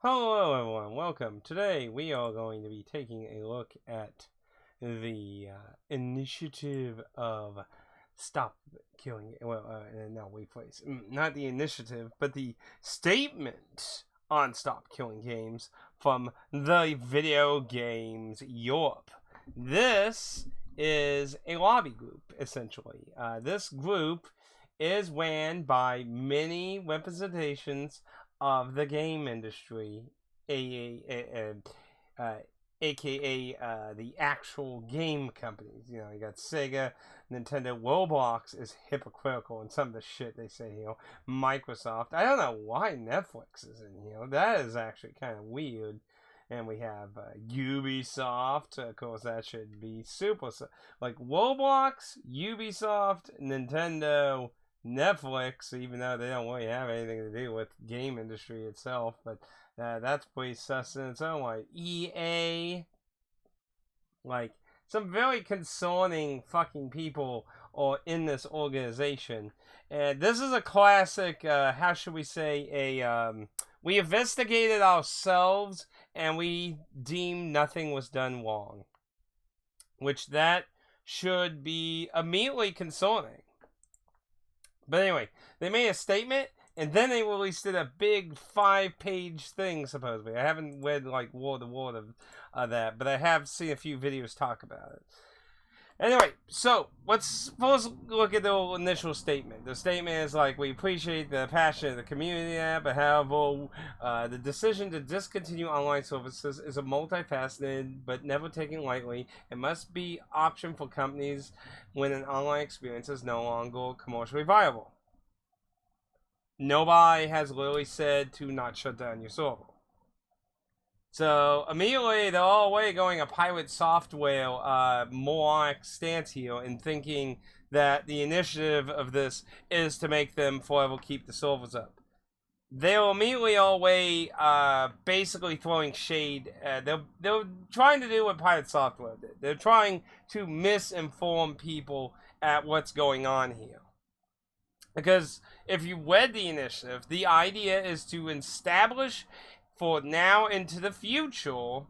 Hello everyone, welcome. Today we are going to be taking a look at the initiative of Stop Killing. No, wait, please. Not the initiative, but the statement on Stop Killing Games from the Video Games Europe. This is a lobby group, essentially. This group is ran by many representations of the game industry, aka the actual game companies. You know, you got Sega, Nintendo. Roblox is hypocritical in some of the shit they say. Microsoft. I don't know why Netflix is in here. That is actually kind of weird. And we have Ubisoft. Of course, that should be super. Like Roblox, Ubisoft, Nintendo, Netflix, even though they don't really have anything to do with game industry itself, but that's pretty sus in its own way. EA, like some very concerning fucking people are in this organization, and this is a classic. How should we say? We investigated ourselves and we deemed nothing was done wrong, which that should be immediately concerning. But anyway, they made a statement, and then they released it a big 5-page thing, supposedly. I haven't read, like, word to word of that, but I have seen a few videos talk about it. Anyway, so let's first look at the initial statement. The statement is like, we appreciate the passion of the community, but however, the decision to discontinue online services is a multifaceted but never taken lightly. It must be option for companies when an online experience is no longer commercially viable. Nobody has literally said to not shut down your server. So immediately they're all away going a pirate software moronic stance here and thinking that the initiative of this is to make them forever keep the servers up. They're immediately all away basically throwing shade. They're trying to do what pirate software did. They're trying to misinform people at what's going on here. Because if you read the initiative, the idea is to establish for now into the future,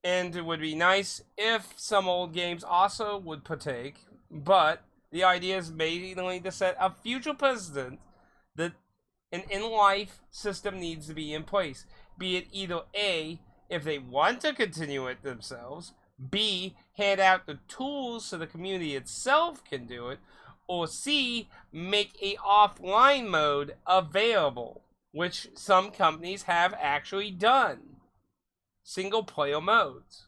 and it would be nice if some old games also would partake, but the idea is mainly to set a future precedent that an in-life system needs to be in place. Be it either A, if they want to continue it themselves, B, hand out the tools so the community itself can do it, or C, make a offline mode available, which some companies have actually done. Single player modes.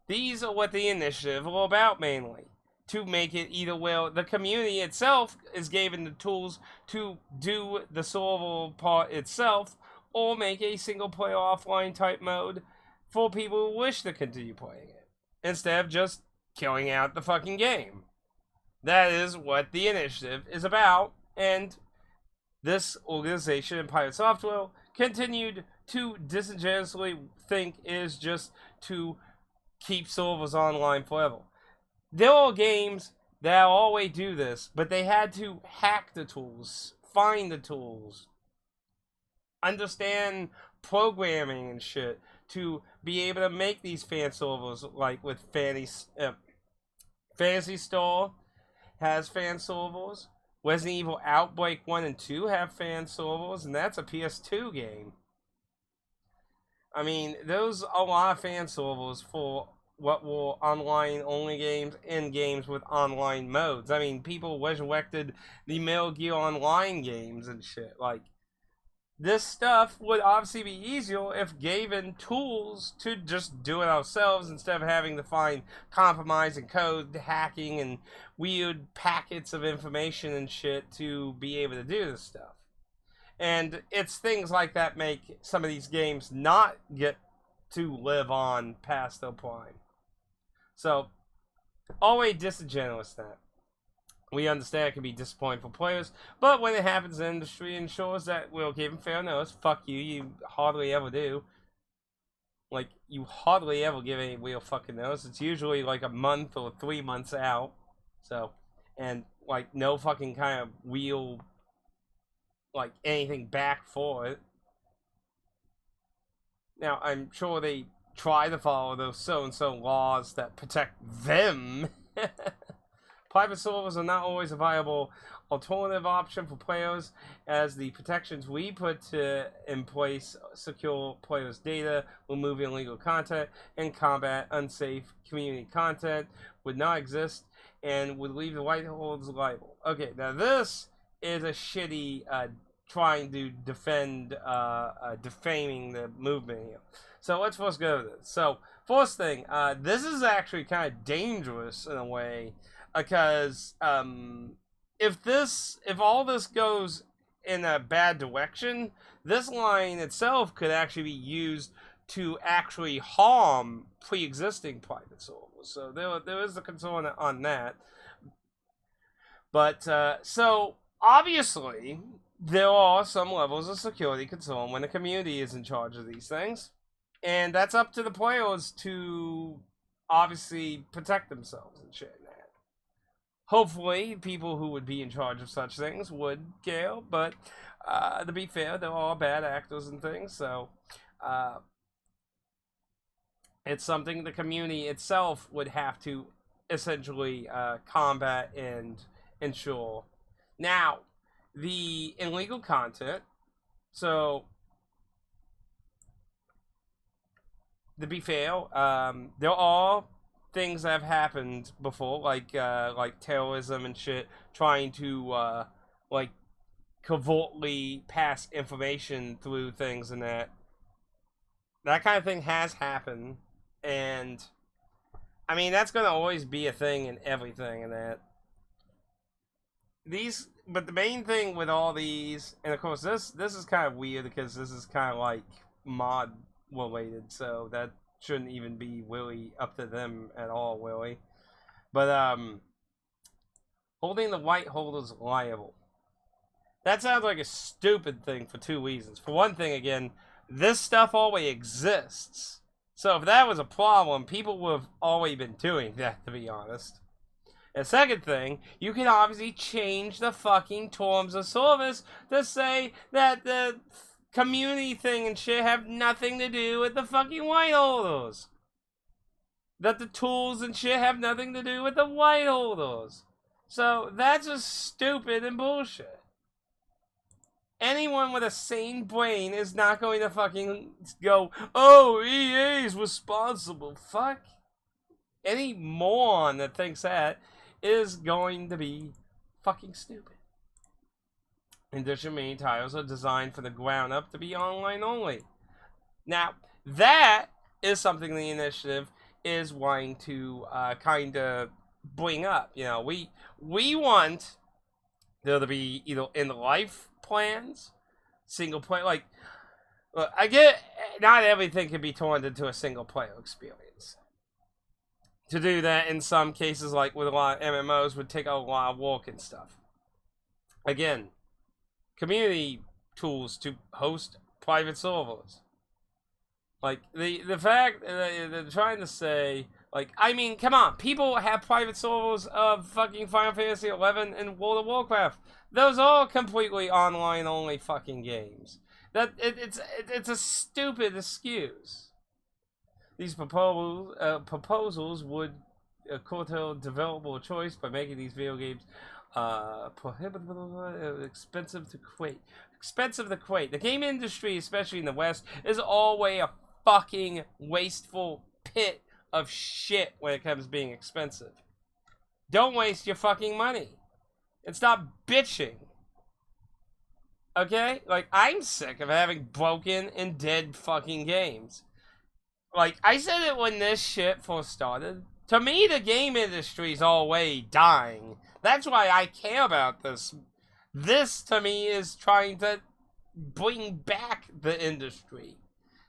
These are what the initiative are about mainly. To make it either where the community itself is given the tools to do the server part itself, or make a single player offline type mode for people who wish to continue playing it, instead of just killing out the fucking game. That is what the initiative is about, and this organization in Pirate Software continued to disingenuously think is just to keep servers online forever. There are games that always do this, but they had to hack the tools, find the tools, understand programming and shit to be able to make these fan servers, like with Fantasy Star has fan servers. Resident Evil Outbreak 1 and 2 have fan servers, and that's a PS2 game. I mean, those are a lot of fan servers for what were online-only games and games with online modes. I mean, people resurrected the Metal Gear Online games and shit. Like, this stuff would obviously be easier if given tools to just do it ourselves instead of having to find compromising code, hacking, and weird packets of information and shit to be able to do this stuff. And it's things like that make some of these games not get to live on past their prime. So, always disingenuous that. We understand it can be disappointing for players, but when it happens in the industry, ensures that we'll give them fair notice. Fuck you, you hardly ever do. Like, you hardly ever give any real fucking notice. It's usually like a month or 3 months out. So, and like no fucking kind of real, like anything back for it. Now, I'm sure they try to follow those so-and-so laws that protect them. Private servers are not always a viable alternative option for players, as the protections we put in place secure players' data, remove illegal content, and combat unsafe community content would not exist and would leave the right holders liable. Okay, now this is a shitty trying to defend defaming the movement here. So let's first go to this. So first thing, this is actually kind of dangerous in a way, because if all this goes in a bad direction, this line itself could actually be used to actually harm pre-existing private servers. So there is a concern on that. But so obviously there are some levels of security concern when the community is in charge of these things, and that's up to the players to obviously protect themselves and shit. Hopefully, people who would be in charge of such things would care, but to be fair, there are bad actors and things, so it's something the community itself would have to essentially combat and ensure. Now, the illegal content, so to be fair, there are things that have happened before, like terrorism and shit, trying to like covertly pass information through things, and that kind of thing has happened. And I mean, that's gonna always be a thing in everything, and that but the main thing with all these, and of course this is kind of weird because this is kind of like mod related, so that shouldn't even be really up to them at all, really. But holding the right holders liable, that sounds like a stupid thing for two reasons. For one thing, again, this stuff already exists, so if that was a problem, people would have already been doing that, to be honest. And second thing, you can obviously change the fucking terms of service to say that the community thing and shit have nothing to do with the fucking white holders. That the tools and shit have nothing to do with the white holders. So that's just stupid and bullshit. Anyone with a sane brain is not going to fucking go, oh, EA is responsible. Fuck. Any moron that thinks that is going to be fucking stupid. In addition, many titles are designed from the ground up to be online only. Now, that is something the initiative is wanting to kind of bring up. You know, we want there to be either in life plans, single player. Like, look, I get not everything can be turned into a single player experience. To do that, in some cases, like with a lot of MMOs, would take a lot of work and stuff. Again, community tools to host private servers. Like, the fact that they're trying to say, like, I mean, come on, people have private servers of fucking Final Fantasy XI and World of Warcraft. Those are completely online only fucking games. It's a stupid excuse. These proposals would curtail developer choice by making these video games prohibitively expensive to create. The game industry, especially in the West, is always a fucking wasteful pit of shit when it comes to being expensive. Don't waste your fucking money. And stop bitching. Okay? Like, I'm sick of having broken and dead fucking games. Like, I said it when this shit first started. To me, the game industry's already dying. That's why I care about this. This, to me, is trying to bring back the industry.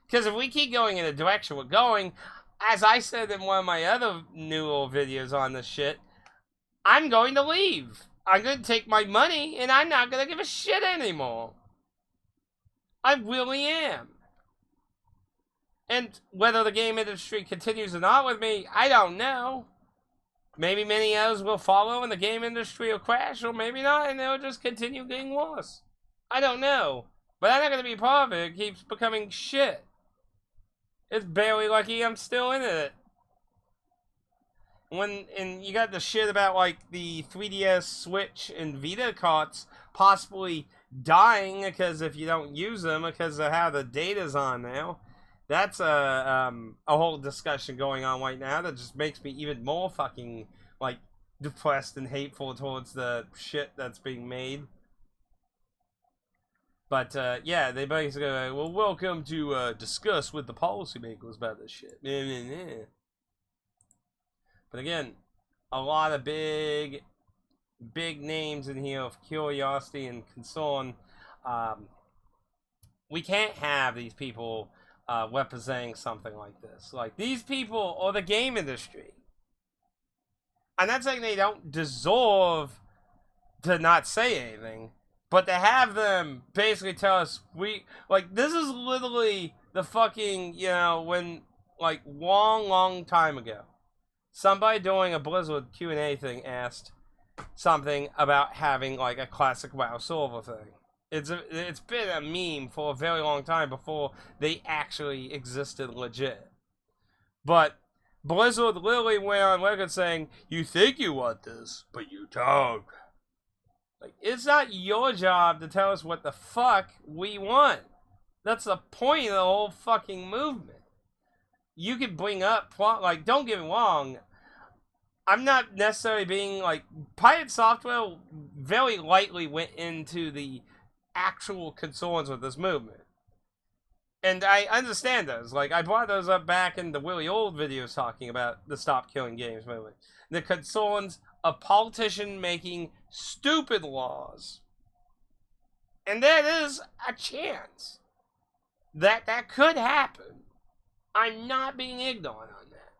Because if we keep going in the direction we're going, as I said in one of my other newer videos on this shit, I'm going to leave. I'm going to take my money, and I'm not going to give a shit anymore. I really am. And whether the game industry continues or not with me, I don't know. Maybe many others will follow and the game industry will crash, or maybe not, and they'll just continue getting worse. I don't know. But I'm not going to be part of it. It keeps becoming shit. It's barely lucky I'm still in it. And you got the shit about like the 3DS, Switch, and Vita carts possibly dying because if you don't use them because of how the data's on now. That's a whole discussion going on right now that just makes me even more fucking like depressed and hateful towards the shit that's being made. But yeah, they basically like, well, welcome to discuss with the policymakers about this shit. But again, a lot of big names in here of curiosity and concern. We can't have these people representing something like this. Like, these people are the game industry. I'm not saying they don't deserve to not say anything, but to have them basically tell us, this is literally the fucking, when, like, long time ago, somebody doing a Blizzard Q&A thing asked something about having, like, a classic WoW server thing. It's been a meme for a very long time before they actually existed legit. But Blizzard literally went on record saying, you think you want this, but you don't. Like, it's not your job to tell us what the fuck we want. That's the point of the whole fucking movement. You can bring up, like, don't get me wrong, I'm not necessarily being, like, Pirate Software very lightly went into the actual concerns with this movement. And I understand those. Like, I brought those up back in the really old videos talking about the Stop Killing Games movement. The concerns of politicians making stupid laws. And that is a chance that could happen. I'm not being ignorant on that.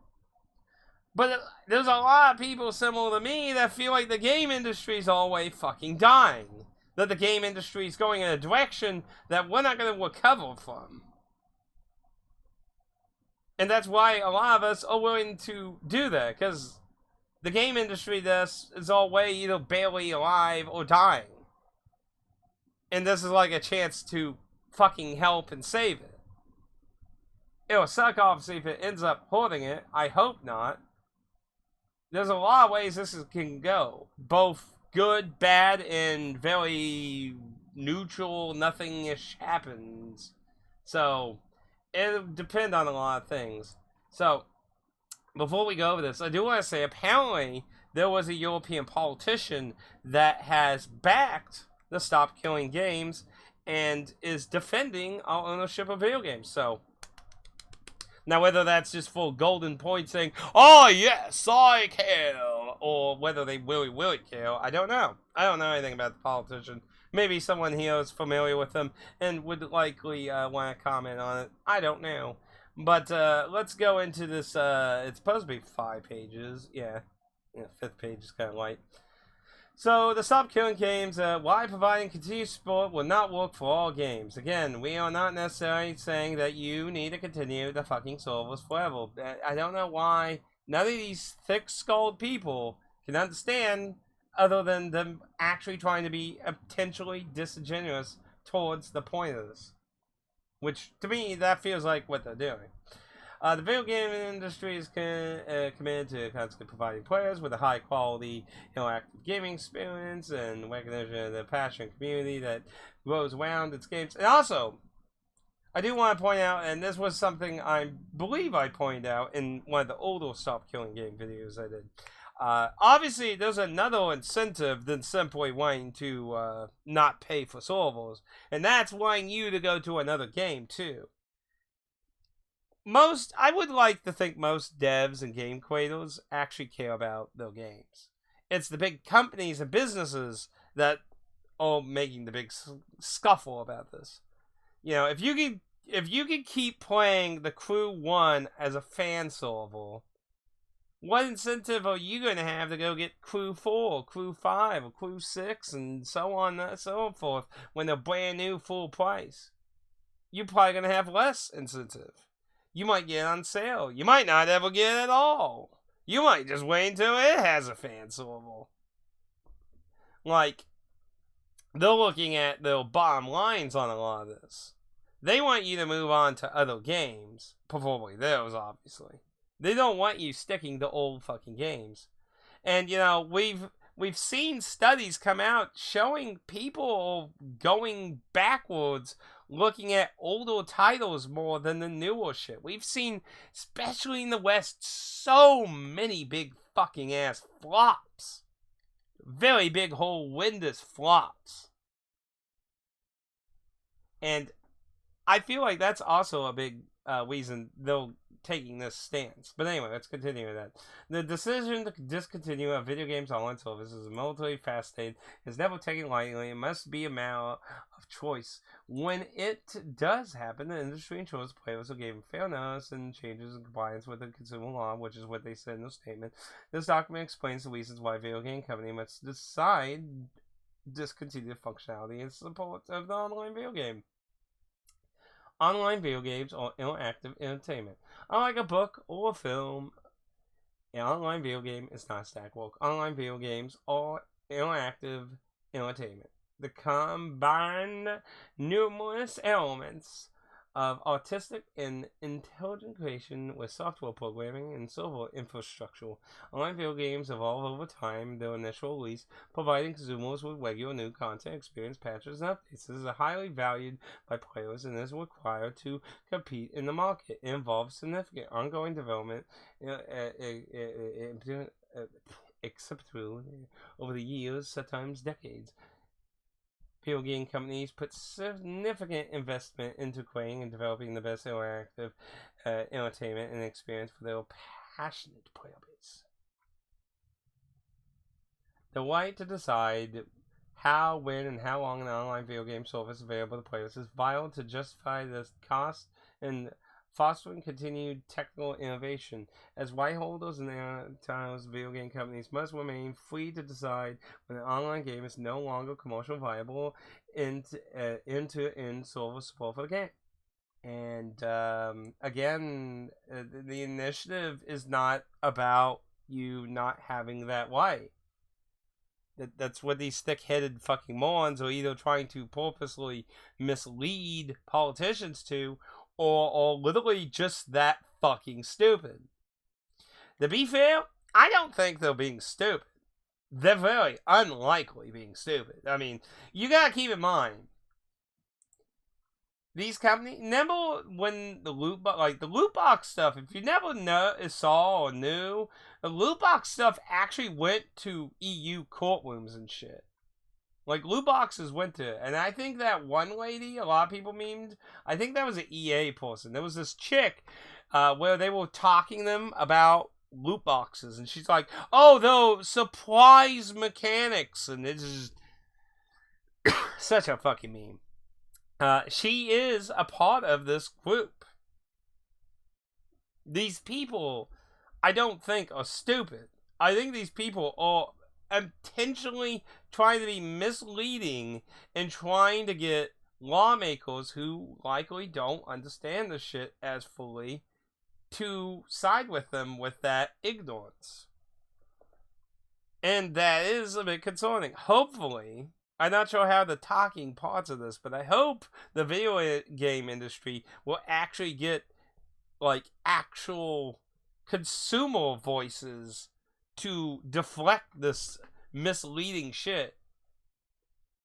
But there's a lot of people similar to me that feel like the game industry is always fucking dying. That the game industry is going in a direction that we're not going to recover from. And that's why a lot of us are willing to do that, because the game industry is always either barely alive or dying. And this is like a chance to fucking help and save it. It'll suck, obviously, if it ends up hurting it. I hope not. There's a lot of ways this can go. Both good, bad, and very neutral, nothing-ish happens. So, it'll depend on a lot of things. So, before we go over this, I do want to say, apparently, there was a European politician that has backed the Stop Killing Games and is defending our ownership of video games. So, now whether that's just for golden points saying, oh yes, I care, or whether they really care, I don't know. I don't know anything about the politician. Maybe someone here is familiar with them and would likely want to comment on it. I don't know. But let's go into this. It's supposed to be 5 pages. Yeah, 5th page is kind of light. So, the Stop Killing Games, why providing continued support will not work for all games. Again, we are not necessarily saying that you need to continue the fucking servers forever. I don't know why none of these thick-skulled people can understand, other than them actually trying to be potentially disingenuous towards the point of this. Which, to me, that feels like what they're doing. The video game industry is committed to constantly providing players with a high-quality, interactive gaming experience and recognition of the passionate community that grows around its games. And also, I do want to point out, and this was something I believe I pointed out in one of the older Stop Killing Game videos I did. Obviously, there's another incentive than simply wanting to not pay for servers, and that's wanting you to go to another game, too. I would like to think most devs and game creators actually care about their games. It's the big companies and businesses that are making the big scuffle about this. If you can keep playing the Crew 1 as a fan server, what incentive are you going to have to go get Crew 4, or Crew 5, or Crew 6, and so on and so forth when they're brand new full price? You're probably going to have less incentive. You might get on sale. You might not ever get it at all. You might just wait until it has a fan server. Like, they're looking at their bottom lines on a lot of this. They want you to move on to other games, preferably those, obviously. They don't want you sticking to old fucking games. And, you know, we've seen studies come out showing people going backwards, looking at older titles more than the newer shit. We've seen, especially in the West, so many big fucking ass flops. Very big, horrendous flops. And I feel like that's also a big reason they're taking this stance. But anyway, let's continue with that. The decision to discontinue a video games online service is multifaceted. It's never taken lightly. It must be a matter of choice. When it does happen, the industry ensures players are given fair notice and changes in compliance with the consumer law, which is what they said in the statement. This document explains the reasons why video game company must decide discontinue functionality in support of the online video game. Online video games are interactive entertainment. Unlike a book or a film, an online video game is not static work. Online video games are interactive entertainment. They combine numerous elements of artistic and intelligent creation with software programming and server infrastructure. Online video games evolve over time, their initial release, providing consumers with regular new content, experience, patches, and updates. This is highly valued by players and is required to compete in the market. It involves significant ongoing development, except through over the years, sometimes decades. Video game companies put significant investment into creating and developing the best interactive entertainment and experience for their passionate player base. The right to decide how, when, and how long an online video game service is available to players is vital to justify the cost and fostering continued technical innovation. As right holders and advertisers, video game companies must remain free to decide when an online game is no longer commercially viable end-to-end server support for the game. And again, the initiative is not about you not having that right. That's what these thick-headed fucking morons are either trying to purposely mislead politicians to, or literally just that fucking stupid. To be fair, I don't think they're being stupid. They're very unlikely being stupid. I mean, you gotta keep in mind, these companies, remember when the loot box stuff, if you never saw or knew, the loot box stuff actually went to EU courtrooms and shit. Like, loot boxes went to it. And I think that one lady, a lot of people memed, I think that was an EA person. There was this chick where they were talking them about loot boxes. And she's like, oh, those surprise mechanics. And it's just such a fucking meme. She is a part of this group. These people, I don't think, are stupid. I think these people are intentionally trying to be misleading and trying to get lawmakers who likely don't understand the shit as fully to side with them with that ignorance. And that is a bit concerning. Hopefully, I'm not sure how the talking parts of this, but I hope the video game industry will actually get like actual consumer voices to deflect this misleading shit.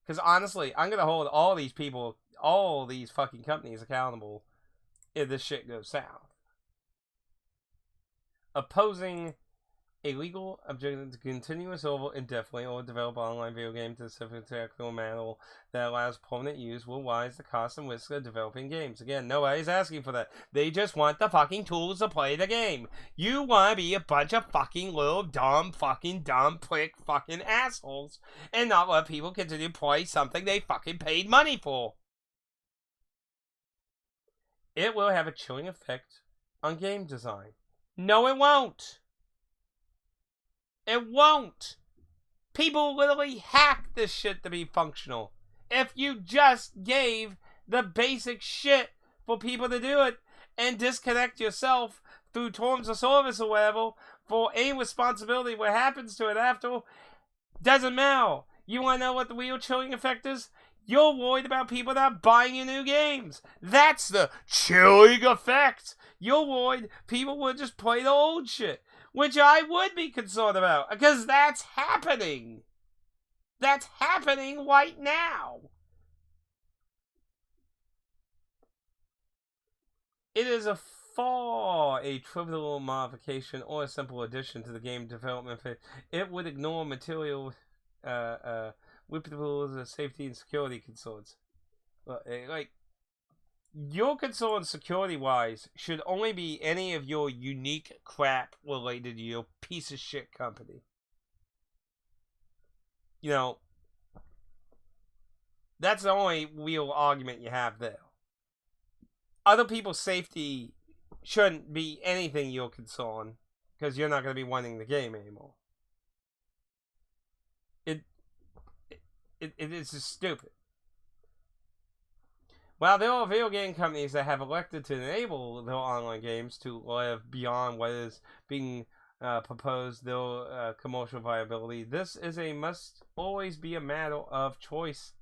Because honestly, I'm going to hold all these people, all these fucking companies accountable if this shit goes south. Opposing a legal objection to continuous over indefinitely or develop online video game to specific technical manner that allows permanent use will rise the cost and risk of developing games. Again, nobody's asking for that. They just want the fucking tools to play the game. You want to be a bunch of fucking little dumb prick fucking assholes and not let people continue to play something they fucking paid money for. It will have a chilling effect on game design. No, it won't. It won't. People literally hack this shit to be functional. If you just gave the basic shit for people to do it and disconnect yourself through terms of service or whatever for any responsibility what happens to it after, doesn't matter. You want to know what the real chilling effect is? You're worried about people not buying your new games. That's the chilling effect. You're worried people would just play the old shit, which I would be concerned about, because that's happening. That's happening right now. It is a trivial modification or a simple addition to the game development phase. It would ignore material with the rules of safety and security concerns. Like, your concerns security-wise should only be any of your unique crap related to your piece of shit company. You know, that's the only real argument you have there. Other people's safety shouldn't be anything you're concerned, because you're not going to be winning the game anymore. It is just stupid. While there are video game companies that have elected to enable their online games to live beyond what is being proposed, their commercial viability, this must always be a matter of choice,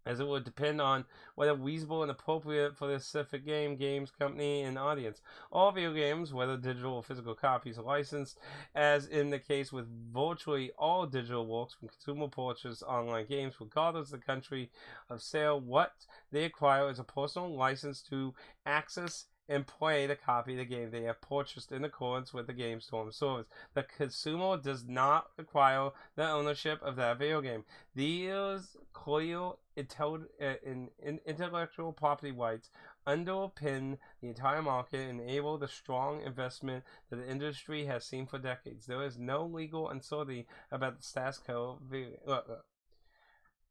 as it would depend on whether reasonable and appropriate for the specific games company and audience. All video games, whether digital or physical copies, are licensed, as in the case with virtually all digital works from consumer purchase online games, regardless of the country of sale. What they acquire is a personal license to access and play the copy of the game they have purchased in accordance with the game's terms of service. The consumer does not acquire the ownership of that video game. These clear intellectual property rights underpin the entire market and enable the strong investment that the industry has seen for decades. There is no legal uncertainty about the status quo. Look.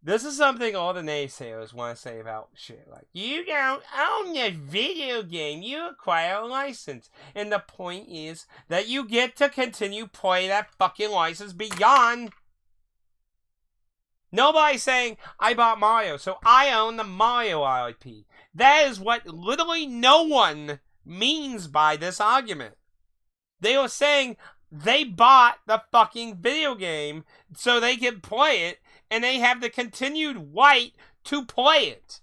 This is something all the naysayers want to say about shit. Like, you don't own the video game, you acquire a license. And the point is that you get to continue playing that fucking license beyond. Nobody's saying, I bought Mario, so I own the Mario IP. That is what literally no one means by this argument. They are saying they bought the fucking video game so they can play it, and they have the continued right to play it.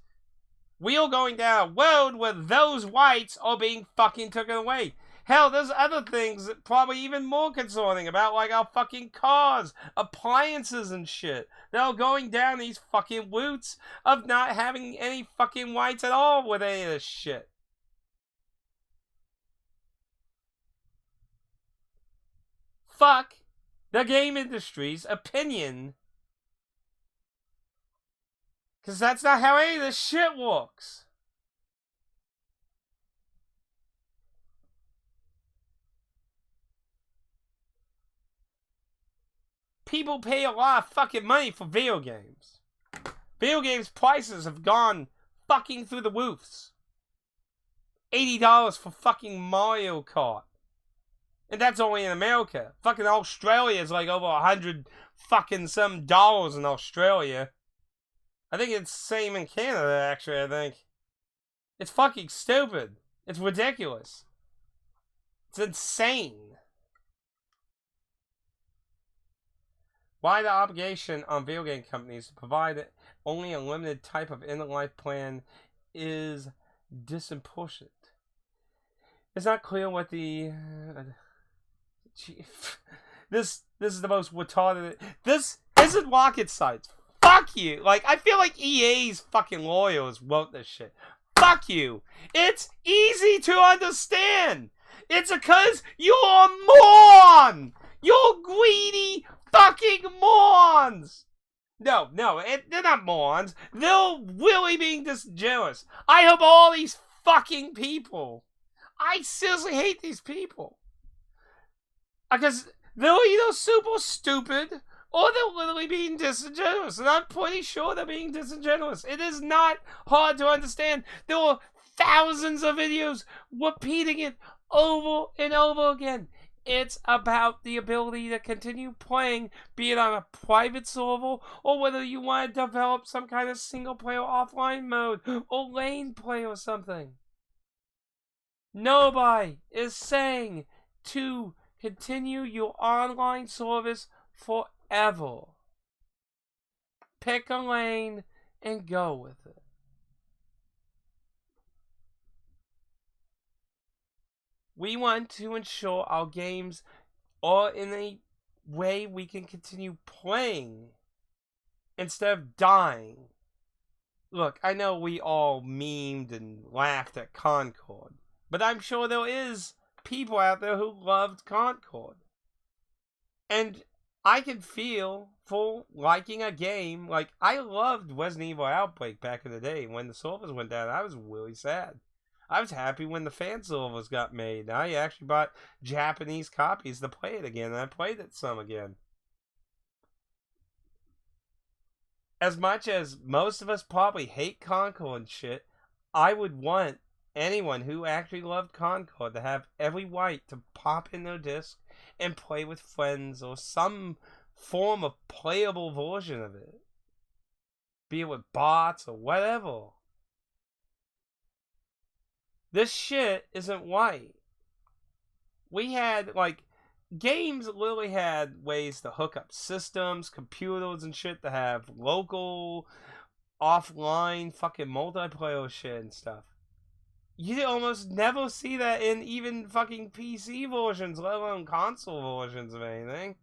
We are going down a road where those rights are being fucking taken away. Hell, there's other things probably even more concerning about, like our fucking cars, appliances and shit. That are going down these fucking routes of not having any fucking rights at all with any of this shit. Fuck the game industry's opinion. Because that's not how any of this shit works. People pay a lot of fucking money for video games. Video games prices have gone fucking through the roofs. $80 for fucking Mario Kart. And that's only in America. Fucking Australia is like over 100 fucking some dollars in Australia. I think it's the same in Canada, actually, I think. It's fucking stupid. It's ridiculous. It's insane. Why the obligation on video game companies to provide only a limited type of end-of-life plan is disproportionate. It's not clear what the... This is the most retarded... This isn't rocket science. Fuck you. Like, I feel like EA's fucking lawyers wrote this shit. Fuck you. It's easy to understand. It's because you're a moron. You're greedy fucking morons. No, they're not morons. They're really being disingenuous. I hope all these fucking people. I seriously hate these people. Because they're either super stupid or they're literally being disingenuous. And I'm pretty sure they're being disingenuous. It is not hard to understand. There are thousands of videos repeating it over and over again. It's about the ability to continue playing, be it on a private server, or whether you want to develop some kind of single-player offline mode, or lane play or something. Nobody is saying to continue your online service forever. Pick a lane and go with it. We want to ensure our games are in a way we can continue playing instead of dying. Look, I know we all memed and laughed at Concord, but I'm sure there is people out there who loved Concord. And I can feel for liking a game. Like, I loved Resident Evil Outbreak back in the day. When the servers went down, I was really sad. I was happy when the fan servers got made. I actually bought Japanese copies to play it again, and I played it some again. As much as most of us probably hate Concord and shit, I would want anyone who actually loved Concord to have every right to pop in their disc and play with friends or some form of playable version of it. Be it with bots or whatever. This shit isn't right. We had, like, games literally had ways to hook up systems, computers, and shit to have local, offline, fucking multiplayer shit and stuff. You almost never see that in even fucking PC versions, let alone console versions of anything.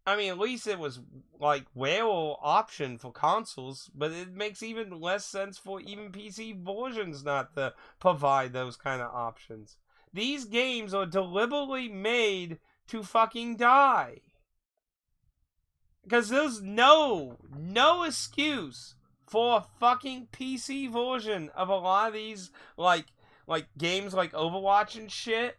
I mean, at least it was, like, rarer option for consoles, but it makes even less sense for even PC versions not to provide those kind of options. These games are deliberately made to fucking die. Because there's no excuse for a fucking PC version of a lot of these, like games like Overwatch and shit,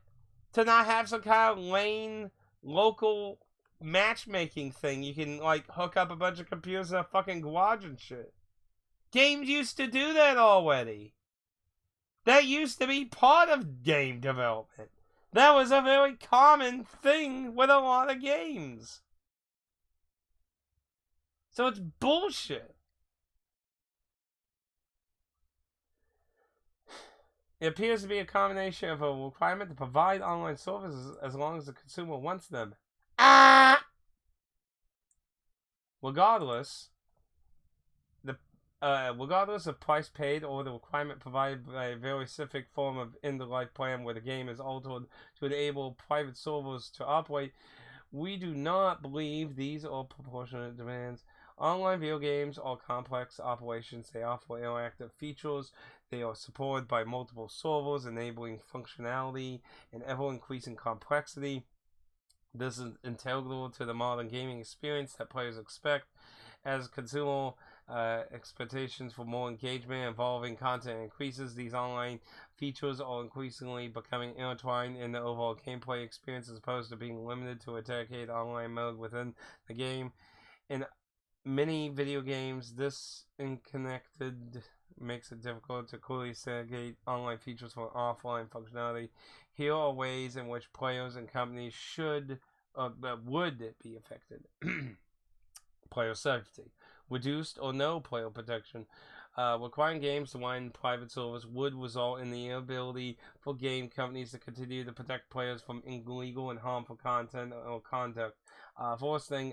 to not have some kind of lane, local matchmaking thing. You can, like, hook up a bunch of computers in a fucking garage and shit. Games used to do that already. That used to be part of game development. That was a very common thing with a lot of games. So it's bullshit. It appears to be a combination of a requirement to provide online services as long as the consumer wants them. Regardless of price paid or the requirement provided by a very specific form of end-of-life plan where the game is altered to enable private servers to operate, we do not believe these are proportionate demands. Online video games are complex operations. They offer interactive features. They are supported by multiple servers, enabling functionality and ever-increasing complexity. This is integral to the modern gaming experience that players expect. As consumer expectations for more engagement, involving content increases, these online features are increasingly becoming intertwined in the overall gameplay experience as opposed to being limited to a dedicated online mode within the game. In many video games, this interconnected makes it difficult to clearly segregate online features from offline functionality. Here are ways in which players and companies would be affected. Player safety. Reduced or no player protection. Requiring games to run private servers would result in the inability for game companies to continue to protect players from illegal and harmful content or conduct. First thing,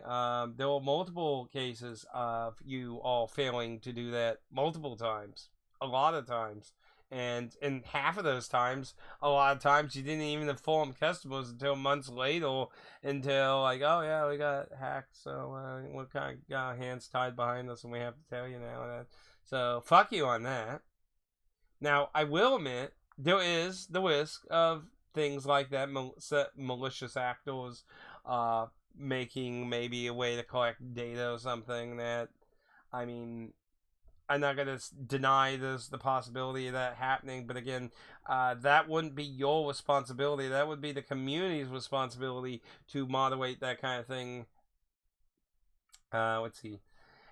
there were multiple cases of you all failing to do that multiple times. A lot of times. And in half of those times, a lot of times you didn't even inform customers until months later, until, like, oh yeah, we got hacked, so we kind of got our hands tied behind us and we have to tell you now that. So, fuck you on that. Now, I will admit, there is the risk of things like that, malicious actors making maybe a way to collect data or something that, I mean, I'm not going to deny there's the possibility of that happening, but again, that wouldn't be your responsibility. That would be the community's responsibility to moderate that kind of thing. Let's see.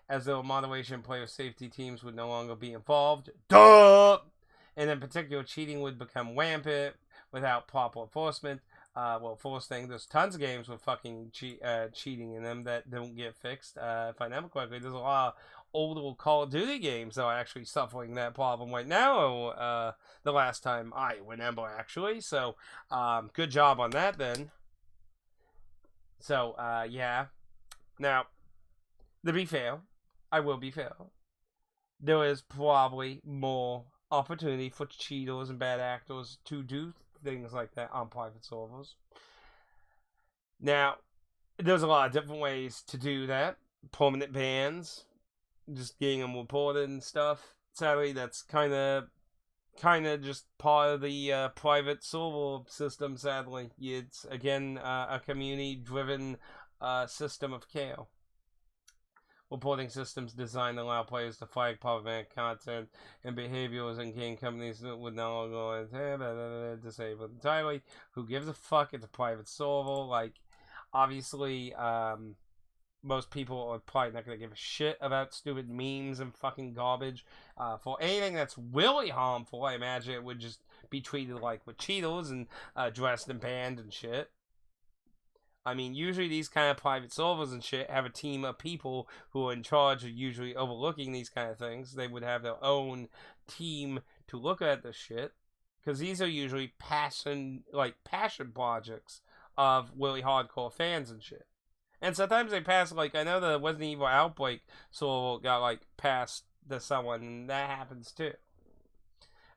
As though moderation player safety teams would no longer be involved. Duh! And in particular, cheating would become rampant without proper enforcement. First thing, there's tons of games with fucking cheating in them that don't get fixed. If I remember correctly, there's a lot of older Call of Duty games that are actually suffering that problem right now. The last time I remember, actually. So, good job on that then. So, yeah. Now, to be fair, I will be fair. There is probably more opportunity for cheaters and bad actors to do things like that on private servers. Now, there's a lot of different ways to do that. Permanent bans, just getting them reported and stuff. Sadly, that's kind of just part of the private server system. Sadly, it's again a community-driven system of care. Reporting systems designed to allow players to flag problematic content and behaviors in game companies that would no longer disable entirely. Who gives a fuck? It's a private server. Like, obviously, most people are probably not going to give a shit about stupid memes and fucking garbage. For anything that's really harmful, I imagine it would just be treated like with Cheetos and dressed and banned and shit. I mean, usually these kind of private servers and shit have a team of people who are in charge of usually overlooking these kind of things. They would have their own team to look at this shit. Because these are usually passion projects of really hardcore fans and shit. And sometimes they pass, like, I know the Resident Evil Outbreak server got, like, passed to someone, and that happens too.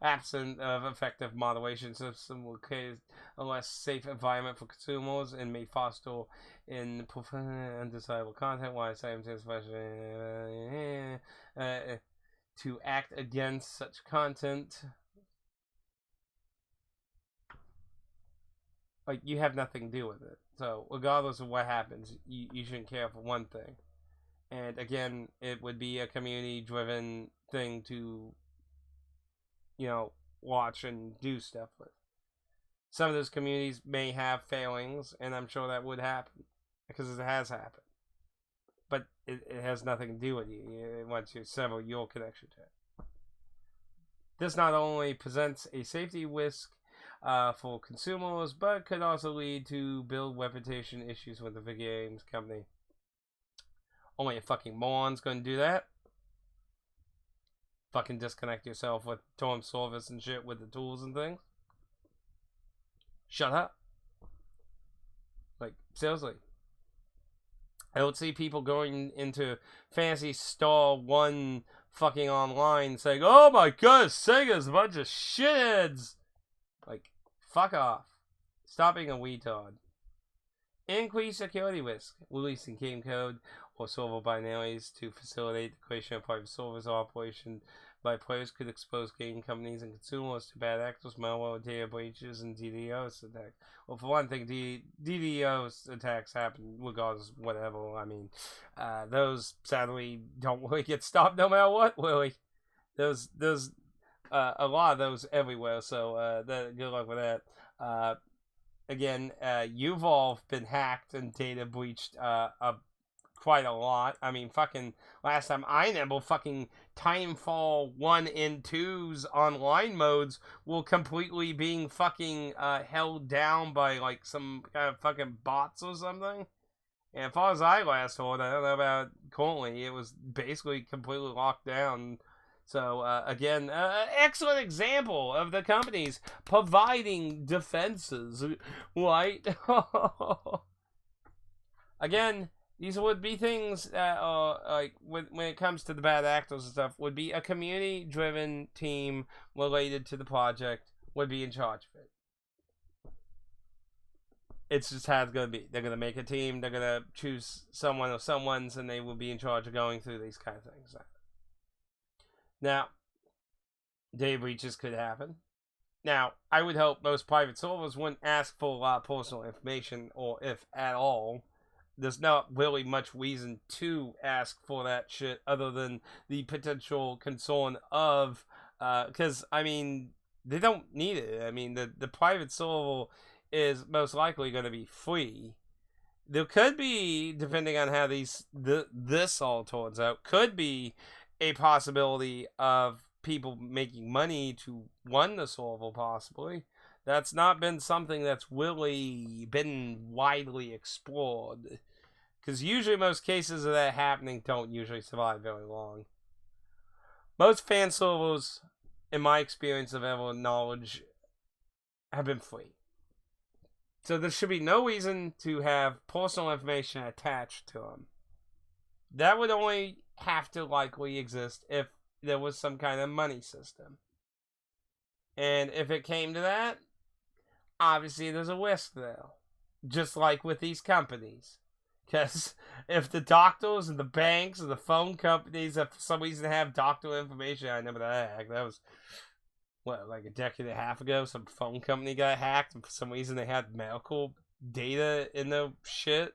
Absent of effective moderation system will create a less safe environment for consumers and may foster in undesirable content. Why scientists to act against such content. Like, you have nothing to do with it. So, regardless of what happens, you shouldn't care for one thing. And again, it would be a community-driven thing to, watch and do stuff with. Some of those communities may have failings, and I'm sure that would happen, because it has happened. But it has nothing to do with you once you sever your connection to it. This not only presents a safety risk for consumers, but could also lead to build reputation issues with the video games company. Only a fucking moron's gonna do that. Fucking disconnect yourself with Torm service and shit with the tools and things. Shut up. Like, seriously. I don't see people going into Phantasy Star 1 fucking online saying, "Oh my god, Sega's a bunch of shitheads." Like, fuck off. Stop being a retard. Increased security risk. Releasing game code or server binaries to facilitate the creation of private servers operation by players could expose game companies and consumers to bad actors, malware, data breaches, and DDoS attacks. Well, for one thing, DDoS attacks happen regardless of whatever. I mean, those sadly don't really get stopped no matter what, really. There's a lot of those everywhere, so good luck with that. Again, you've all been hacked and data breached quite a lot. I mean, fucking last time I remember, fucking Timefall 1 and 2's online modes were completely being fucking held down by like some kind of fucking bots or something. And as far as I last heard, I don't know about currently, it was basically completely locked down. So, again, excellent example of the companies providing defenses, right? Again, these would be things that are, like, when it comes to the bad actors and stuff, would be a community-driven team related to the project would be in charge of it. It's just how it's going to be. They're going to make a team, they're going to choose someone or someone's, and they will be in charge of going through these kind of things. Now, data breaches could happen. Now, I would hope most private servers wouldn't ask for a lot of personal information, or if at all. There's not really much reason to ask for that shit other than the potential concern of, because, I mean, they don't need it. I mean, the private server is most likely going to be free. There could be, depending on how this all turns out, could be a possibility of people making money to run the server, possibly. That's not been something that's really been widely explored. Because usually most cases of that happening don't usually survive very long. Most fan servers, in my experience of ever knowledge, have been free. So there should be no reason to have personal information attached to them. That would only have to likely exist if there was some kind of money system. And if it came to that, obviously there's a risk there. Just like with these companies. Because if the doctors and the banks and the phone companies, if for some reason have doctor information, I remember that was, what, like a decade and a half ago, some phone company got hacked, and for some reason they had medical data in their shit.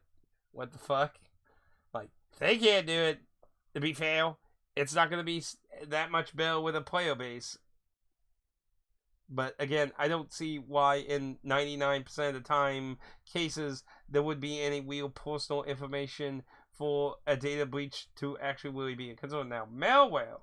What the fuck? Like, they can't do it. To be fair, it's not going to be that much better with a player base. But again, I don't see why in 99% of the time cases there would be any real personal information for a data breach to actually really be a concern. Now, malware,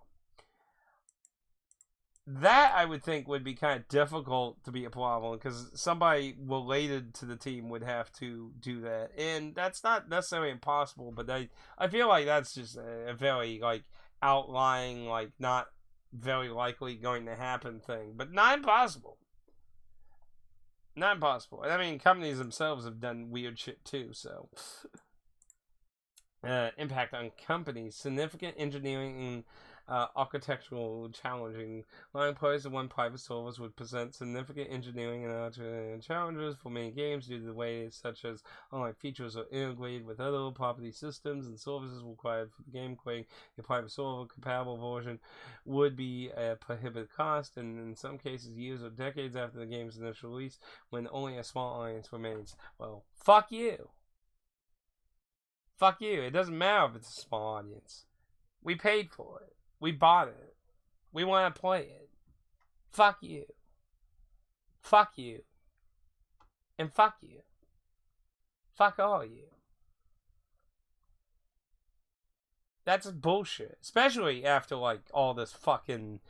that I would think would be kind of difficult to be a problem because somebody related to the team would have to do that, and that's not necessarily impossible. But I feel like that's just a very like outlying, like not very likely going to happen thing, but not impossible. Not impossible. I mean, companies themselves have done weird shit too, so. Impact on companies. Significant engineering and architectural challenging. Allowing players to run private servers would present significant engineering and challenges for many games due to the way such as online features are integrated with other property systems and services required for the game. Creating a private server compatible version would be a prohibitive cost, and in some cases years or decades after the game's initial release, when only a small audience remains. Well, fuck you. Fuck you. It doesn't matter if it's a small audience. We paid for it. We bought it. We want to play it. Fuck you. Fuck you. And fuck you. Fuck all you. That's bullshit. Especially after, like, all this fucking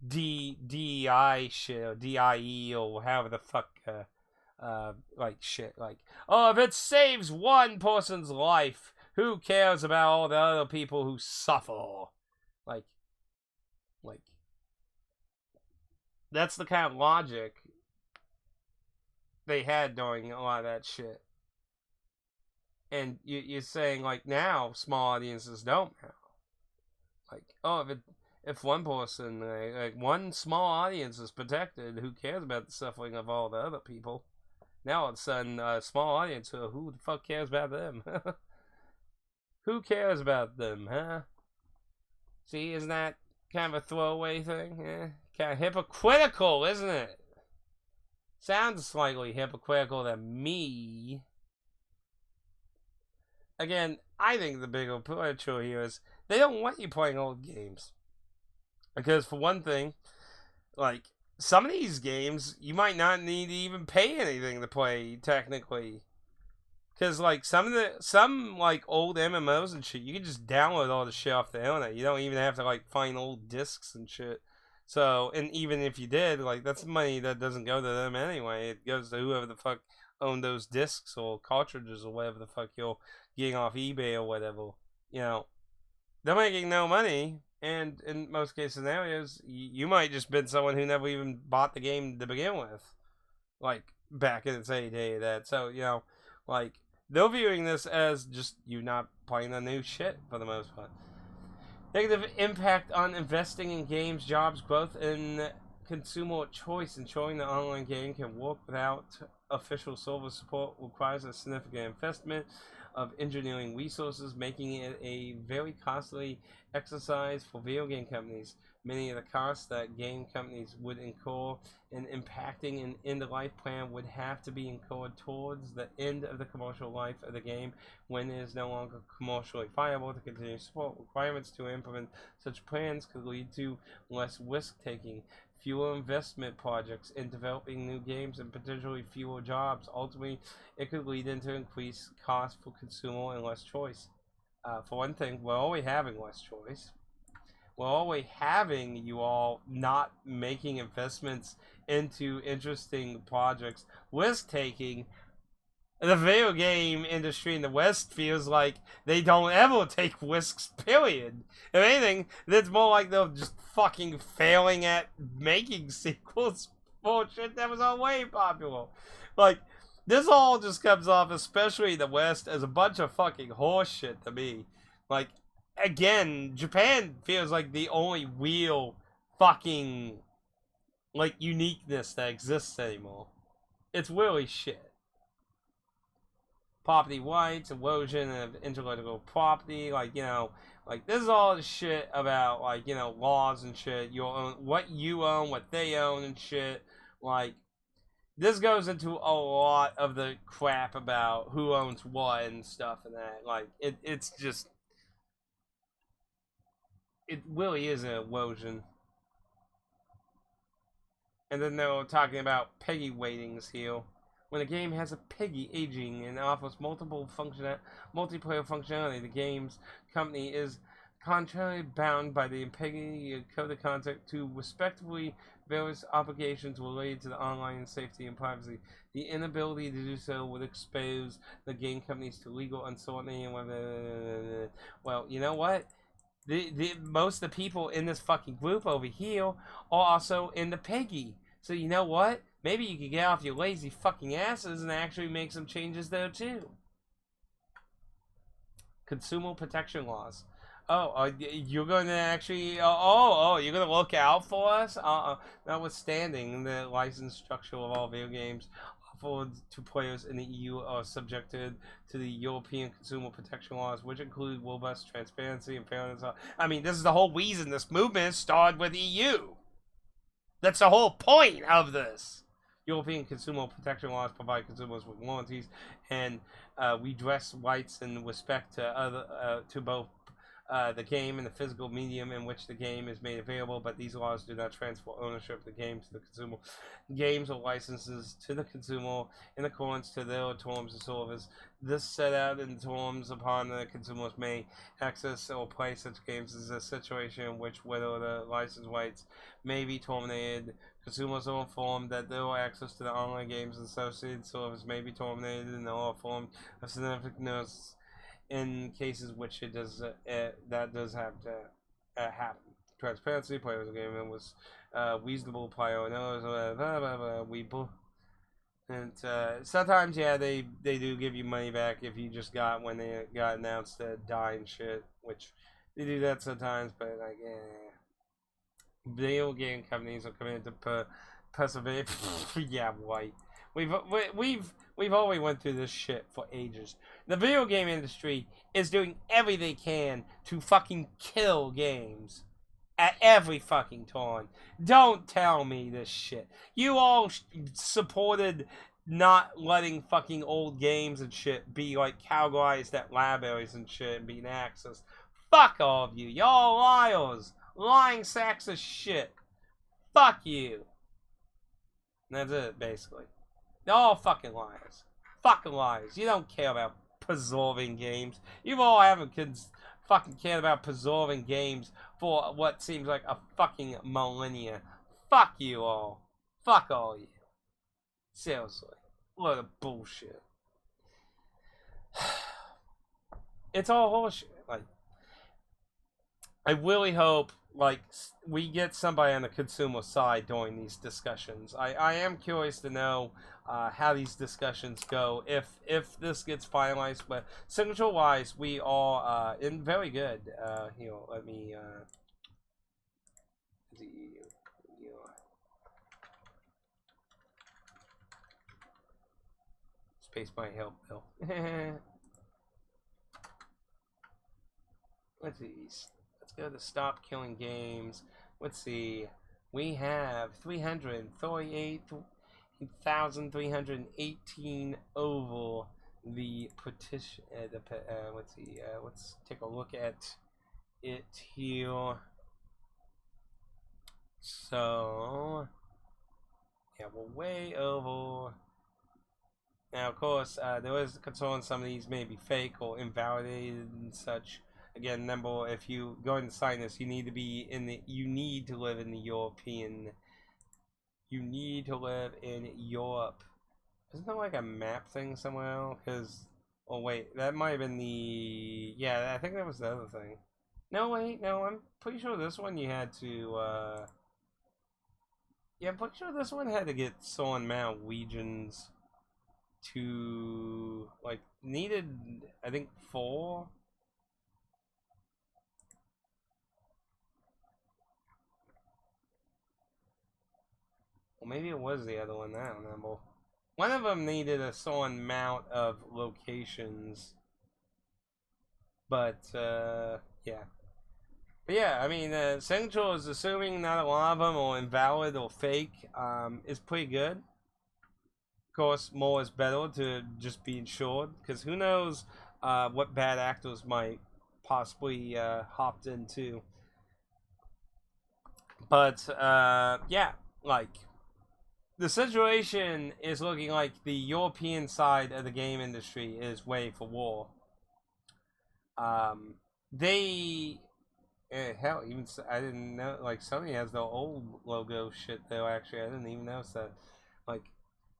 DEI shit, or DIE, or however the fuck, like, shit. Like, oh, if it saves one person's life, who cares about all the other people who suffer? Like, that's the kind of logic they had during a lot of that shit. And you're saying, like, now small audiences don't matter. Like, oh, if one person, like one small audience is protected, who cares about the suffering of all the other people? Now all of a sudden, a small audience, who the fuck cares about them? Who cares about them, huh? See, isn't that kind of a throwaway thing? Yeah, kind of hypocritical, isn't it? Sounds slightly hypocritical to me. Again, I think the bigger picture here is they don't want you playing old games. Because for one thing, like, some of these games, you might not need to even pay anything to play, technically. Because, like, some like, old MMOs and shit, you can just download all the shit off the internet. You don't even have to, like, find old discs and shit. So, and even if you did, like, that's money that doesn't go to them anyway. It goes to whoever the fuck owned those discs or cartridges or whatever the fuck you're getting off eBay or whatever. You know, they're making no money. And in most case scenarios, you might just been someone who never even bought the game to begin with. Like, back in its heyday of that. So, you know, like, they're viewing this as just you not playing the new shit for the most part. Negative impact on investing in games, jobs, growth, and consumer choice. Ensuring the online game can work without official server support requires a significant investment of engineering resources, making it a very costly exercise for video game companies. Many of the costs that game companies would incur in impacting an end-of-life plan would have to be incurred towards the end of the commercial life of the game when it is no longer commercially viable to continue support. Requirements to implement such plans could lead to less risk-taking, fewer investment projects in developing new games, and potentially fewer jobs. Ultimately, it could lead into increased costs for consumer and less choice. For one thing, we're already having less choice. We're already having you all not making investments into interesting projects, risk-taking. The video game industry in the West feels like they don't ever take risks, period. If anything, it's more like they're just fucking failing at making sequels for shit that was already popular. Like, this all just comes off, especially in the West, as a bunch of fucking horse shit to me. Like, again, Japan feels like the only real fucking like uniqueness that exists anymore. It's really shit. Property rights, erosion of intellectual property, like, you know, like this is all the shit about, like, you know, laws and shit. You own what you own, what they own and shit. Like, this goes into a lot of the crap about who owns what and stuff and that. Like, it's just, it really is an erosion. And then they were talking about piggy weightings here. When a game has a piggy aging and offers multiplayer functionality, the game's company is contractually bound by the piggy code of conduct to respectively various obligations related to the online safety and privacy. The inability to do so would expose the game companies to legal uncertainty and well, you know what? Most of the people in this fucking group over here are also in the piggy. So you know what? Maybe you could get off your lazy fucking asses and actually make some changes there too. Consumer protection laws. Oh, you're going to actually... you're going to look out for us? Notwithstanding, the license structure of all video games offered to players in the EU are subjected to the European consumer protection laws, which include robust transparency and fairness. I mean, this is the whole reason this movement started with EU. That's the whole point of this. European consumer protection laws provide consumers with warranties and redress rights and respect to both the game and the physical medium in which the game is made available, but these laws do not transfer ownership of the game to the consumer. Games or licenses to the consumer in accordance to their terms of service. This set out in terms upon the consumers may access or play such games is a situation in which whether the license rights may be terminated. Consumers are informed that their access to the online games and associated service may be terminated and are informed of significant in cases which it does that does have to happen. Transparency, players agreement was reasonable prior and and sometimes they do give you money back if you just got when they got announced to die and shit, which they do that sometimes, but like video game companies are committed to persevere. Yeah, white. We've always went through this shit for ages. The video game industry is doing everything they can to fucking kill games at every fucking turn. Don't tell me this shit. You all supported not letting fucking old games and shit be like categorized at libraries and shit and being accessed. Fuck all of you. Y'all liars. Lying sacks of shit. Fuck you. And that's it, basically. They're all fucking liars. Fucking liars. You don't care about preserving games. You all haven't fucking cared about preserving games for what seems like a fucking millennia. Fuck you all. Fuck all you. Seriously. What a bullshit. It's all horseshit. Like, I really hope like we get somebody on the consumer side during these discussions. I am curious to know how these discussions go if this gets finalized. But signature wise, we are in very good. Here, let me space might help though. Let's see. Let's go to stop killing games. Let's see. We have 338,318 over the petition. Let's see. Let's take a look at it here. So, yeah, we're way over. Now, of course, there is concern some of these may be fake or invalidated and such. Again, remember, if you going to sign this, you need to be in the. You need to live in the European. You need to live in Europe. Isn't there like a map thing somewhere? Because, oh wait, that might have been the. Yeah, I think that was the other thing. No, wait, no, I'm pretty sure this one you had to. Yeah, I'm pretty sure this one had to get certain amount of regions to like needed. I think 4. maybe it was the other one. I don't remember. One of them needed a certain amount of locations. But, yeah. But yeah, I mean, Central is assuming not a lot of them are invalid or fake, is pretty good. Of course, more is better to just be insured, because who knows what bad actors might possibly hopped into. But, yeah, like, the situation is looking like the European side of the game industry is way for war. They... hell, even I didn't know. Like Sony has the old logo shit though. Actually, I didn't even notice that. Like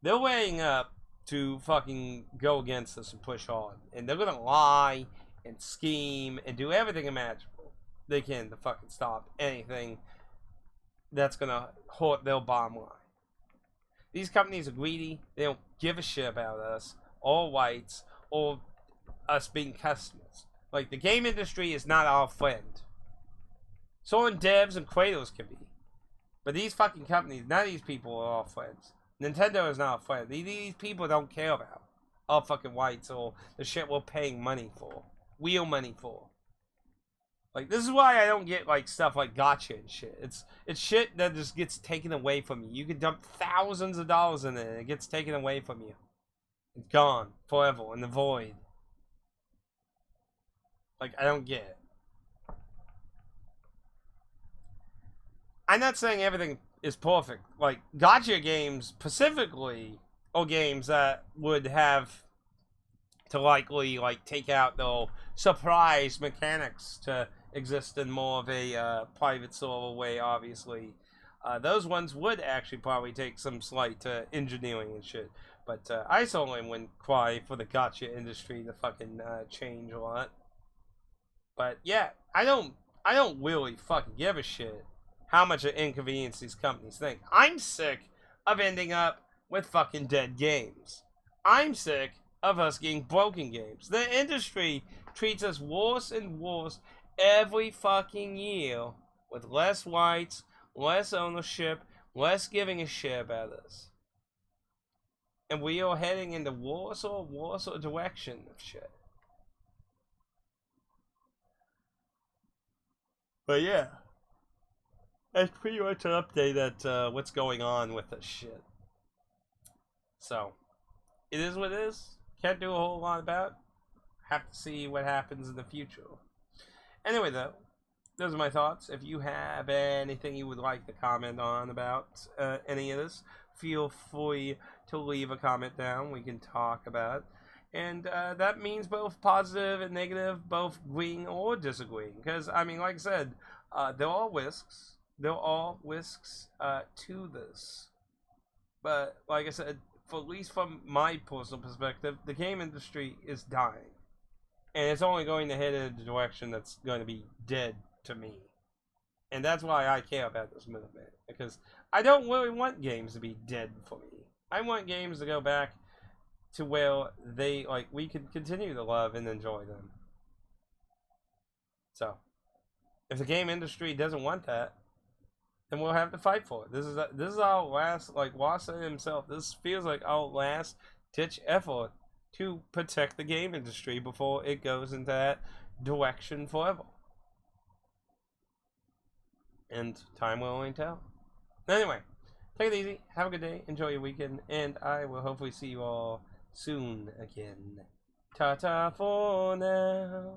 they're weighing up to fucking go against us and push hard, and they're gonna lie and scheme and do everything imaginable they can to fucking stop anything that's gonna hurt their bottom line. These companies are greedy. They don't give a shit about us or whites or us being customers. Like the game industry is not our friend. So in devs and creators can be. But these fucking companies, none of these people are our friends. Nintendo is not a friend. These people don't care about our fucking whites or the shit we're paying money for. Real money for. Like, this is why I don't get, like, stuff like gacha and shit. It's shit that just gets taken away from you. You can dump thousands of dollars in it and it gets taken away from you. It's gone. Forever. In the void. Like, I don't get it. I'm not saying everything is perfect. Like, gacha games specifically are games that would have to likely, like, take out the surprise mechanics to exist in more of a private server way, obviously. Those ones would actually probably take some slight engineering and shit. But I certainly wouldn't cry for the gacha industry to fucking change a lot. But yeah, I don't really fucking give a shit how much of inconvenience these companies think. I'm sick of ending up with fucking dead games. I'm sick of us getting broken games. The industry treats us worse and worse every fucking year with less rights, less ownership, less giving a shit about us. And we are heading into worse direction of shit. But yeah. That's pretty much an update at what's going on with this shit. So, it is what it is. Can't do a whole lot about it. Have to see what happens in the future. Anyway, though, those are my thoughts. If you have anything you would like to comment on about any of this, feel free to leave a comment down. We can talk about it. And that means both positive and negative, both agreeing or disagreeing. Because, I mean, like I said, there are risks. There are risks to this. But, like I said, at least from my personal perspective, the game industry is dying. And it's only going to head in a direction that's going to be dead to me. And that's why I care about this movement. Because I don't really want games to be dead for me. I want games to go back to where they, like, we can continue to love and enjoy them. So, if the game industry doesn't want that, then we'll have to fight for it. This is our last, like Wasa himself, this feels like our last ditch effort to protect the game industry before it goes into that direction forever. And time will only tell. Anyway, take it easy, have a good day, enjoy your weekend, and I will hopefully see you all soon again. Ta-ta for now.